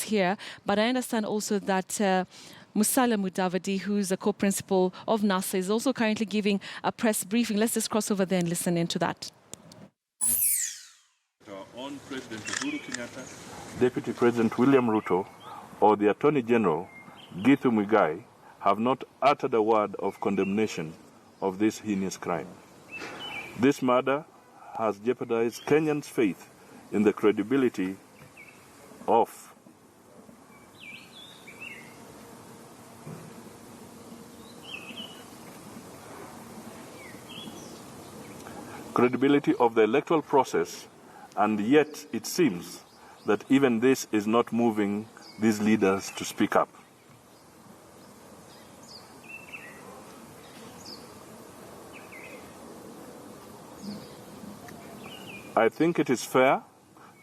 here. But I understand also that Musalia Mudavadi, who's a co-principal of NASA, is also currently giving a press briefing. Let's just cross over there and listen into that. Our own President Uhuru Kenyatta, Deputy President William Ruto, or the Attorney General KIVUMBI have not uttered a word of condemnation of this heinous crime. This murder has jeopardized Kenyans' faith in the credibility of the electoral process, and yet it seems that even this is not moving these leaders to speak up. I think it is fair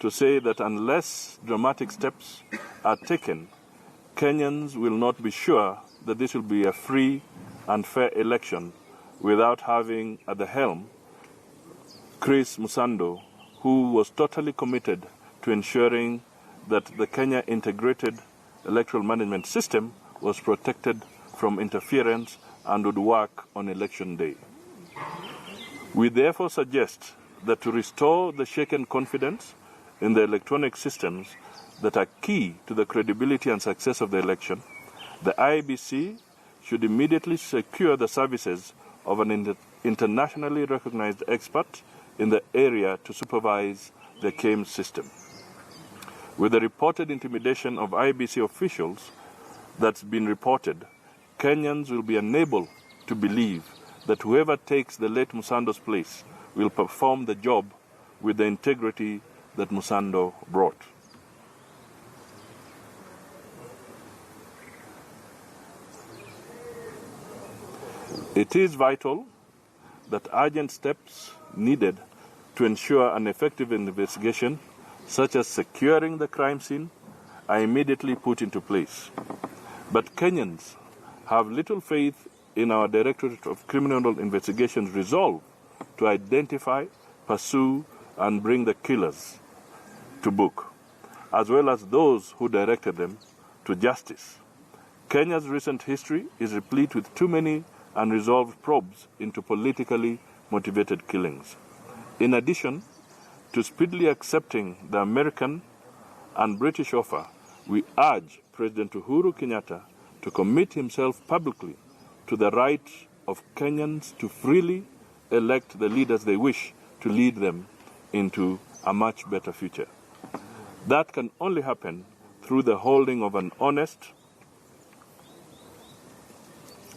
to say that unless dramatic steps are taken, Kenyans will not be sure that this will be a free and fair election without having at the helm Chris Msando, who was totally committed to ensuring that the Kenya Integrated Electoral Management System was protected from interference and would work on election day. We therefore suggest that to restore the shaken confidence in the electronic systems that are key to the credibility and success of the election, the IEBC should immediately secure the services of an internationally recognized expert in the area to supervise the KIM system. With the reported intimidation of IEBC officials that's been reported, Kenyans will be unable to believe that whoever takes the late Musando's place will perform the job with the integrity that Msando brought. It is vital that urgent steps needed to ensure an effective investigation, such as securing the crime scene, are immediately put into place. But Kenyans have little faith in our Directorate of Criminal Investigation's resolve to identify, pursue, and bring the killers to book, as well as those who directed them to justice. Kenya's recent history is replete with too many unresolved probes into politically motivated killings. In addition to speedily accepting the American and British offer, we urge President Uhuru Kenyatta to commit himself publicly to the right of Kenyans to freely elect the leaders they wish to lead them into a much better future. That can only happen through the holding of an honest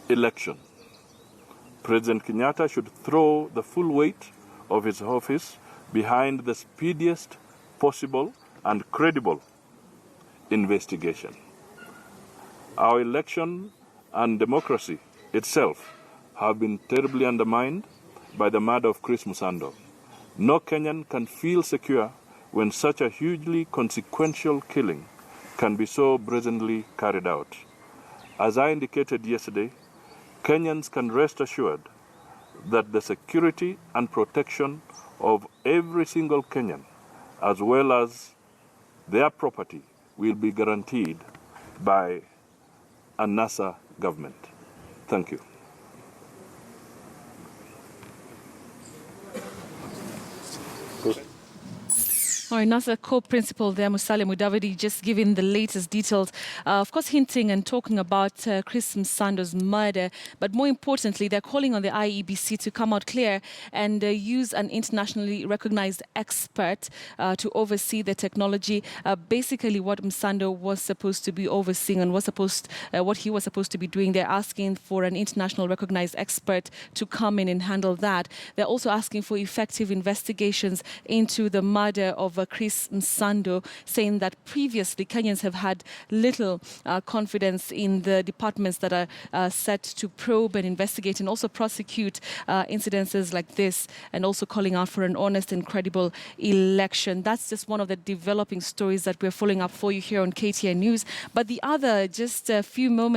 election. President Kenyatta should throw the full weight of his office behind the speediest possible and credible investigation. Our election and democracy itself have been terribly undermined by the murder of Chris Msando. No Kenyan can feel secure when such a hugely consequential killing can be so brazenly carried out. As I indicated yesterday, Kenyans can rest assured that the security and protection of every single Kenyan, as well as their property, will be guaranteed by a NASA government. Thank you. All right, NASA co-principal there, Musalia Mudavadi, just giving the latest details, of course hinting and talking about Chris Msando's murder, but more importantly, they're calling on the IEBC to come out clear and use an internationally recognized expert to oversee the technology, basically what Msando was supposed to be overseeing and what he was supposed to be doing. They're asking for an international recognized expert to come in and handle that. They're also asking for effective investigations into the murder of Chris Msando, saying that previously Kenyans have had little confidence in the departments that are set to probe and investigate and also prosecute incidences like this, and also calling out for an honest and credible election. That's just one of the developing stories that we're following up for you here on KTN News. But the other, just a few moments